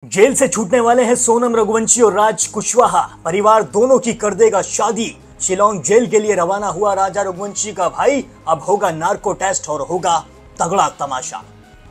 Jail से छूटने वाले हैं सोनम रघुवंशी और राज कुशवाहा। परिवार दोनों की कर देगा शादी। शिलोंग जेल के लिए रवाना हुआ राजा रघुवंशी का भाई। अब होगा नार्को टेस्ट और होगा तगड़ा तमाशा।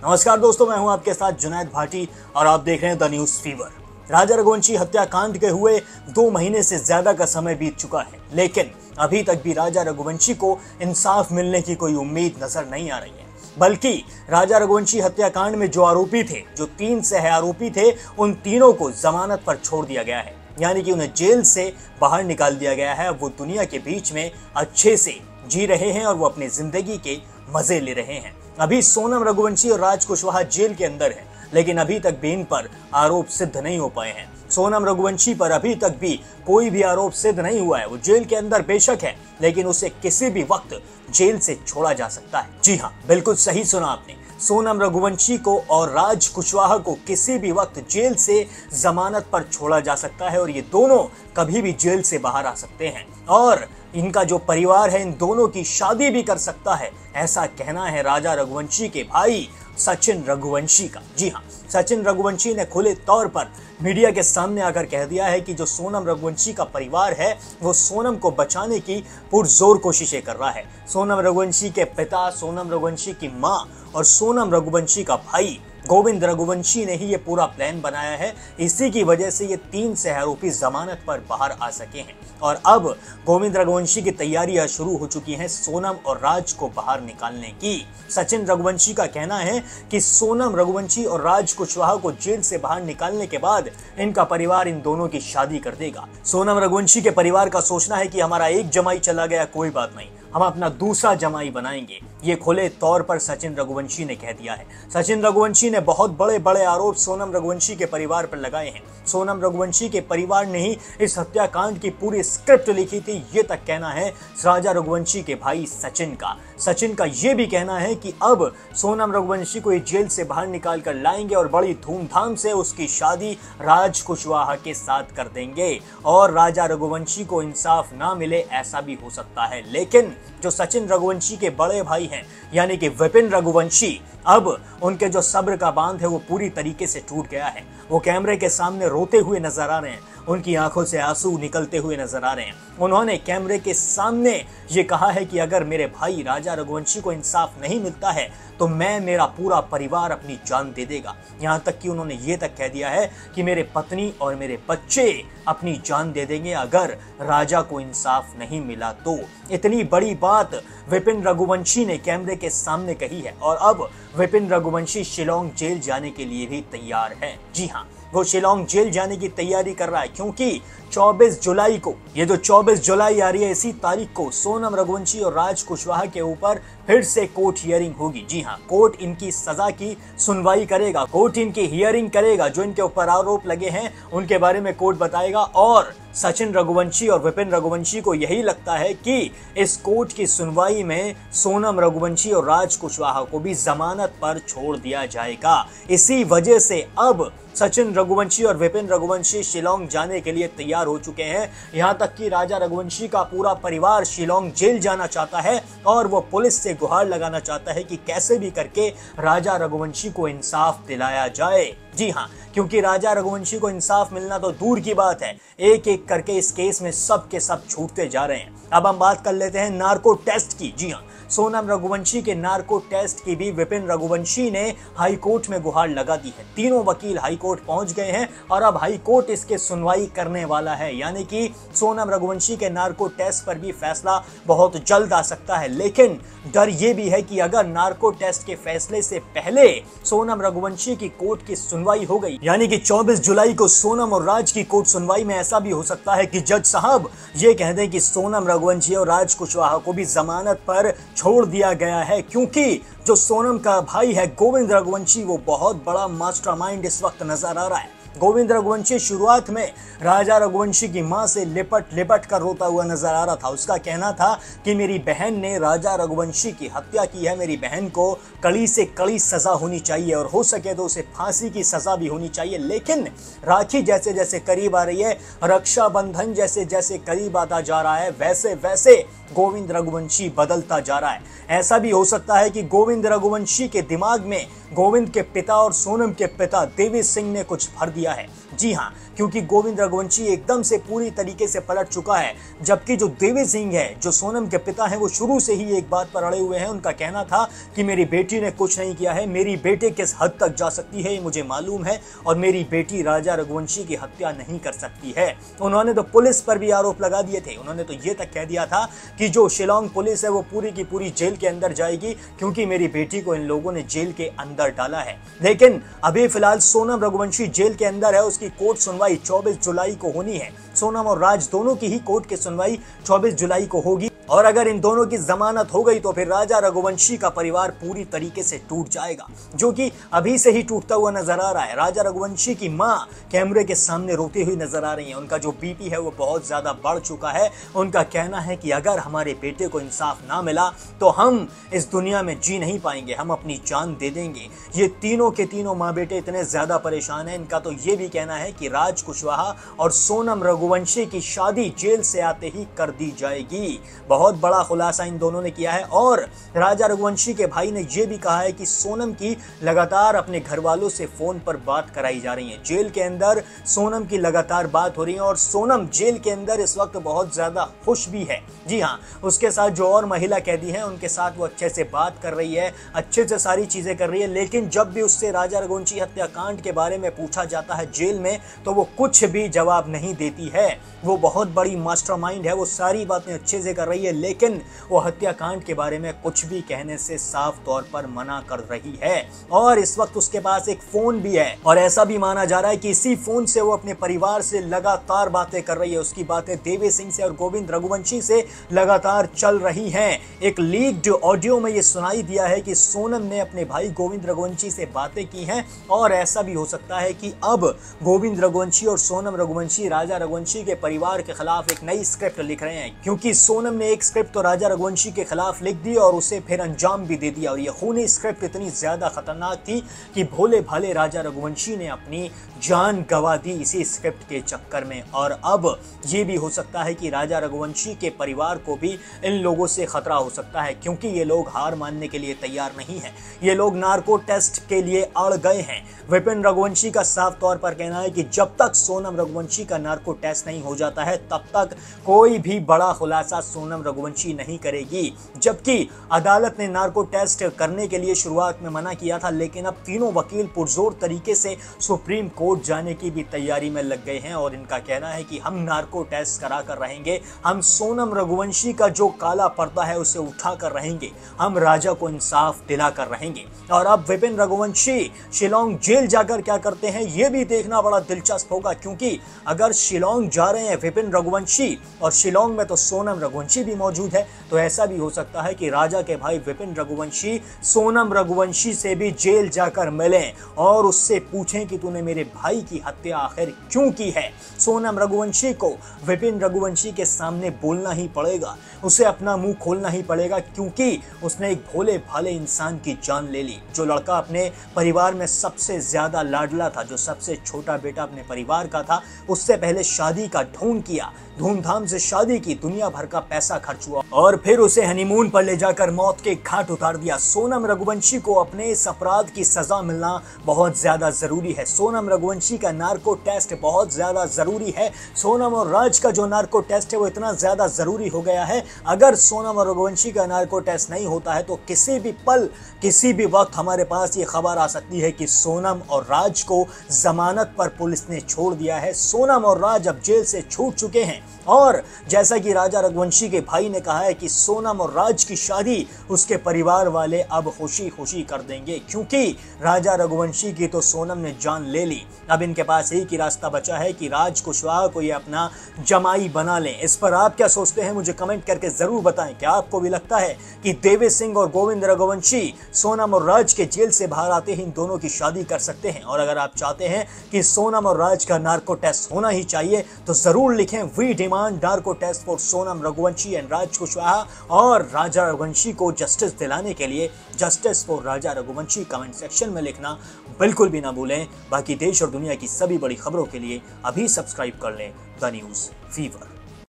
नमस्कार दोस्तों, मैं हूं आपके साथ जुनैद भाटी और आप देख रहे हैं द न्यूज फीवर। राजा रघुवंशी हत्याकांड के हुए 2 महीने से ज्यादा का समय बीत चुका है, लेकिन अभी तक भी राजा रघुवंशी को इंसाफ मिलने की कोई उम्मीद नजर नहीं आ रही है। बल्कि राजा रघुवंशी हत्याकांड में जो आरोपी थे, जो 3 सह आरोपी थे, उन तीनों को जमानत पर छोड़ दिया गया है। यानी कि उन्हें जेल से बाहर निकाल दिया गया है। वो दुनिया के बीच में अच्छे से जी रहे हैं और वो अपनी जिंदगी के मजे ले रहे हैं। अभी सोनम रघुवंशी और राज कुशवाहा जेल के अंदर है, लेकिन अभी तक भी इन पर आरोप सिद्ध नहीं हो पाए हैं। सोनम रघुवंशी पर अभी तक भी कोई भी आरोप सिद्ध नहीं हुआ है। वो जेल के अंदर बेशक है, लेकिन उसे किसी भी वक्त जेल से छोड़ा जा सकता है। जी हाँ, बिल्कुल सही सुना आपने। सोनम रघुवंशी को और राज कुशवाहा को किसी भी वक्त जेल से जमानत पर छोड़ा जा सकता है और ये दोनों कभी भी जेल से बाहर आ सकते हैं और इनका जो परिवार है इन दोनों की शादी भी कर सकता है, ऐसा कहना है राजा रघुवंशी के भाई सचिन रघुवंशी का। जी हाँ, सचिन रघुवंशी ने खुले तौर पर मीडिया के सामने आकर कह दिया है कि जो सोनम रघुवंशी का परिवार है वो सोनम को बचाने की पुरजोर कोशिशें कर रहा है। सोनम रघुवंशी के पिता, सोनम रघुवंशी की मां और सोनम रघुवंशी का भाई गोविंद रघुवंशी ने ही ये पूरा प्लान बनाया है। इसी की वजह से ये 3 सह आरोपी जमानत पर बाहर आ सके हैं और अब गोविंद रघुवंशी की तैयारियां शुरू हो चुकी हैं सोनम और राज को बाहर निकालने की। सचिन रघुवंशी का कहना है कि सोनम रघुवंशी और राज कुशवाहा को जेल से बाहर निकालने के बाद इनका परिवार इन दोनों की शादी कर देगा। सोनम रघुवंशी के परिवार का सोचना है कि हमारा एक जमाई चला गया, कोई बात नहीं, हम अपना दूसरा जमाई बनाएंगे। ये खुले तौर पर सचिन रघुवंशी ने कह दिया है। सचिन रघुवंशी ने बहुत बड़े बड़े आरोप सोनम रघुवंशी के परिवार पर लगाए हैं। सोनम रघुवंशी के परिवार ने ही इस हत्याकांड की पूरी स्क्रिप्ट लिखी थी, ये तक कहना है राजा रघुवंशी के भाई सचिन का। सचिन का ये भी कहना है कि अब सोनम रघुवंशी को जेल से बाहर निकाल कर लाएंगे और बड़ी धूमधाम से उसकी शादी राज कुशवाहा के साथ कर देंगे और राजा रघुवंशी को इंसाफ ना मिले ऐसा भी हो सकता है। लेकिन जो सचिन रघुवंशी के बड़े भाई हैं यानी कि विपिन रघुवंशी, अब उनके जो सब्र का बांध है वो पूरी तरीके से टूट गया है। वो कैमरे के सामने रोते हुए नजर आ रहे हैं, उनकी आंखों से आंसू निकलते हुए नजर आ रहे हैं। उन्होंने कैमरे के सामने ये कहा है कि अगर मेरे भाई राजा रघुवंशी को इंसाफ नहीं मिलता है तो मैं, मेरा पूरा परिवार अपनी जान दे देगा। यहाँ तक कि उन्होंने ये तक कह दिया है कि मेरे पत्नी और मेरे बच्चे अपनी जान दे देंगे अगर राजा को इंसाफ नहीं मिला तो। इतनी बड़ी बात विपिन रघुवंशी ने कैमरे के सामने कही है और अब विपिन रघुवंशी शिलोंग जेल जाने के लिए भी तैयार है। जी हाँ, वो शिलोंग जेल जाने की तैयारी कर रहा है क्योंकि 24 जुलाई को, ये जो 24 जुलाई आ रही है, इसी तारीख को सोनम रघुवंशी और राज कुशवाहा के ऊपर फिर से कोर्ट हियरिंग होगी। जी हाँ, कोर्ट इनकी सजा की सुनवाई करेगा, कोर्ट इनकी हियरिंग करेगा। जो इनके ऊपर आरोप लगे हैं उनके बारे में कोर्ट बताएगा और सचिन रघुवंशी और विपिन रघुवंशी को यही लगता है कि इस कोर्ट की सुनवाई में सोनम रघुवंशी और राज कुशवाहा को भी जमानत पर छोड़ दिया जाएगा। इसी वजह से अब सचिन रघुवंशी और विपिन रघुवंशी शिलोंग जाने के लिए तैयार हो चुके हैं। यहाँ तक कि राजा रघुवंशी का पूरा परिवार शिलोंग जेल जाना चाहता है और वो पुलिस से गुहार लगाना चाहता है कि कैसे भी करके राजा रघुवंशी को इंसाफ दिलाया जाए। जी हाँ, क्योंकि राजा रघुवंशी को इंसाफ मिलना तो दूर की बात है, एक एक करके इस केस में सब के सब छूटते जा रहे हैं। अब हम बात कर लेते हैं नार्को टेस्ट की। जी हाँ, सोनम रघुवंशी के नार्को टेस्ट की भी विपिन रघुवंशी ने हाई कोर्ट में गुहार लगा दी है। तीनों वकील हाई कोर्ट पहुंच गए हैं और अब हाई कोर्ट इसके सुनवाई करने वाला है। यानी कि सोनम रघुवंशी के नार्को टेस्ट पर भी फैसला बहुत जल्द आ सकता है। लेकिन डर ये भी है कि अगर नार्को टेस्ट के फैसले से पहले सोनम रघुवंशी की कोर्ट की सुनवाई हो गई, यानी कि 24 जुलाई को सोनम और राज की कोर्ट सुनवाई में ऐसा भी हो सकता है कि जज साहब ये कह दें कि सोनम रघुवंशी और राज कुशवाहा को भी जमानत पर छोड़ दिया गया है, क्योंकि जो सोनम का भाई है गोविंद रघुवंशी वो बहुत बड़ा मास्टरमाइंड इस वक्त नजर आ रहा है। गोविंद रघुवंशी शुरुआत में राजा रघुवंशी की मां से लिपट लिपट कर रोता हुआ नजर आ रहा था। उसका कहना था कि मेरी बहन ने राजा रघुवंशी की हत्या की है, मेरी बहन को कड़ी से कड़ी सजा होनी चाहिए और हो सके तो उसे फांसी की सजा भी होनी चाहिए। लेकिन राखी जैसे जैसे करीब आ रही है, रक्षाबंधन जैसे जैसे करीब आता जा रहा है, वैसे वैसे गोविंद रघुवंशी बदलता जा रहा है। ऐसा भी हो सकता है कि गोविंद रघुवंशी के दिमाग में गोविंद के पिता और सोनम के पिता देवी सिंह ने कुछ भर दिया है। जी हाँ, क्योंकि गोविंद रघुवंशी एकदम से पूरी तरीके से पलट चुका है, जबकि जो देवी सिंह है, जो सोनम के पिता हैं, वो शुरू से ही एक बात पर अड़े हुए हैं। उनका कहना था कि मेरी बेटी ने कुछ नहीं किया है, मेरी बेटी किस हद तक जा सकती है ये मुझे मालूम है, और मेरी बेटी राजा रघुवंशी की हत्या नहीं कर सकती है। उन्होंने तो पुलिस पर भी आरोप लगा दिए थे। उन्होंने तो ये तक कह दिया था कि जो शिलांग पुलिस है वो पूरी की पूरी जेल के अंदर जाएगी, क्योंकि मेरी बेटी को इन लोगों ने जेल के अंदर डाला है। लेकिन अभी फिलहाल सोनम रघुवंशी जेल के अंदर है, उसकी कोर्ट सुनवाई 24 जुलाई को होनी है। सोनम और राज दोनों की ही कोर्ट की सुनवाई 24 जुलाई को होगी, और अगर इन दोनों की जमानत हो गई तो फिर राजा रघुवंशी का परिवार पूरी तरीके से टूट जाएगा, जो कि अभी से ही टूटता हुआ नजर आ रहा है। राजा रघुवंशी की मां कैमरे के सामने रोती हुई नजर आ रही है। उनका जो बीपी है वो बहुत ज्यादा बढ़ चुका है। उनका कहना है कि अगर हमारे बेटे को इंसाफ ना मिला तो हम इस दुनिया में जी नहीं पाएंगे, हम अपनी जान दे देंगे। ये तीनों के तीनों माँ बेटे इतने ज्यादा परेशान हैं। इनका तो ये भी कहना है कि राज कुशवाहा और सोनम रघुवंशी की शादी जेल से आते ही कर दी जाएगी। बहुत बड़ा खुलासा इन दोनों ने किया है। और राजा रघुवंशी के भाई ने यह भी कहा है कि सोनम की लगातार अपने घर वालों से फोन पर बात कराई जा रही है। जेल के अंदर सोनम की लगातार बात हो रही है, और सोनम जेल के अंदर इस वक्त बहुत ज्यादा खुश भी है। जी हाँ, उसके साथ जो और महिला कैदी हैं उनके साथ वो अच्छे से बात कर रही है, अच्छे से सारी चीजें कर रही है। लेकिन जब भी उससे राजा रघुवंशी हत्याकांड के बारे में पूछा जाता है जेल में, तो वो कुछ भी जवाब नहीं देती है। वो बहुत बड़ी मास्टरमाइंड है, वो सारी बातें अच्छे से कर रही है, लेकिन वो हत्याकांड के बारे में कुछ भी कहने से साफ तौर पर मना कर रही है। और इस वक्त उसके पास एक फोन भी है, और ऐसा भी माना जा रहा है कि इसी फोन से वो अपने परिवार से लगातार बातें कर रही है। उसकी बातें देवी सिंह से और गोविंद रघुवंशी से लगातार चल रही हैं। एक लीक्ड ऑडियो में ये सुनाई दिया है कि सोनम ने अपने भाई गोविंद रघुवंशी से बातें की हैं, और ऐसा भी हो सकता है कि अब गोविंद रघुवंशी और सोनम रघुवंशी राजा रघुवंशी के परिवार के खिलाफ एक नई स्क्रिप्ट लिख रहे हैं, क्योंकि सोनम ने एक स्क्रिप्ट तो राजा रघुवंशी के खिलाफ लिख दी और उसे फिर अंजाम भी दे दिया। और ये खूनी स्क्रिप्ट इतनी ज्यादा खतरनाक थी कि भोले भाले राजा रघुवंशी ने अपनी जान गंवा दी इसी स्क्रिप्ट के चक्कर में। और अब ये भी हो सकता है कि राजा रघुवंशी के परिवार को भी इन लोगों से खतरा हो सकता है, क्योंकि ये लोग हार मानने के लिए तैयार नहीं है। ये लोग नार्को टेस्ट के लिए अड़ गए हैं। विपिन रघुवंशी का साफ तौर पर कहना है कि जब तक सोनम रघुवंशी का नार्को टेस्ट नहीं हो जाता है, तब तक कोई भी बड़ा खुलासा सोनम रघुवंशी नहीं करेगी। जबकि अदालत ने नार्को टेस्ट करने के लिए शुरुआत में मना किया था, लेकिन अब तीनों वकील पुरजोर तरीके से सुप्रीम कोर्ट जाने की भी तैयारी में लग गए हैं। और इनका कहना है कि हम नार्को टेस्ट करा कर रहेंगे, हम सोनम रघुवंशी का जो काला पर्दा है उसे उठा कर रहेंगे, हम राजा को इंसाफ दिला कर रहेंगे। और अब विपिन रघुवंशी शिलांग जेल जाकर क्या करते हैं ये भी देखना बड़ा दिलचस्प होगा, क्योंकि अगर शिलांग जा रहे हैं विपिन रघुवंशी और शिलांग में तो सोनम रघुवंशी भी मौजूद है, तो ऐसा भी हो सकता है कि राजा के भाई विपिन रघुवंशी सोनम रघुवंशी से भी जेल जाकर मिलें और उससे पूछें कि तूने मेरे भाई की हत्या आखिर क्यों की है। सोनम रघुवंशी को विपिन रघुवंशी के सामने बोलना ही पड़ेगा, उसे अपना मुंह खोलना ही पड़ेगा, क्योंकि उसने एक भोले भाले इंसान की जान ले ली। जो लड़का अपने परिवार में सबसे ज्यादा लाडला था, जो सबसे छोटा बेटा अपने परिवार का था, उससे पहले शादी का ढोंग किया, धूमधाम से शादी की, दुनिया भर का पैसा खर्च हुआ और फिर उसे हनीमून पर ले जाकर मौत के घाट उतार दिया। सोनम रघुवंशी को अपने इस अपराध की सजा मिलना बहुत ज्यादा जरूरी है। सोनम रघुवंशी का नार्को टेस्ट बहुत ज्यादा जरूरी है। सोनम और राज का जो नार्को टेस्ट है वो इतना ज्यादा जरूरी हो गया है। अगर सोनम और रघुवंशी का नार्को टेस्ट नहीं होता है तो किसी भी पल, किसी भी वक्त हमारे पास ये खबर आ सकती है कि सोनम और राज को जमानत पर पुलिस ने छोड़ दिया है। सोनम और राज अब जेल से छूट चुके हैं, और जैसा कि राजा रघुवंशी के भाई ने कहा है कि सोनम और राज की शादी उसके परिवार वाले अब खुशी खुशी कर देंगे, क्योंकि राजा रघुवंशी की तो सोनम ने जान ले ली। अब इनके पास एक ही रास्ता बचा है कि राज कुशवाहा को ये अपना जमाई बना लें। इस पर आप क्या सोचते हैं मुझे कमेंट करके जरूर बताएं। क्या आपको भी लगता है कि देवी सिंह और गोविंद रघुवंशी सोनम और राज के जेल से बाहर आते ही इन दोनों की शादी कर सकते हैं? और अगर आप चाहते हैं कि सोनम और राज का नार्को टेस्ट होना ही चाहिए तो जरूर लिखें we demand narco test for Sonam Raghuvanshi and Raj Kushwaha, और राजा रघुवंशी को जस्टिस दिलाने के लिए justice for Raja Raghuvanshi comment section में लिखना बिल्कुल भी ना भूलें। बाकी देश और दुनिया की सभी बड़ी खबरों के लिए अभी सब्सक्राइब कर लें द न्यूज़ फीवर।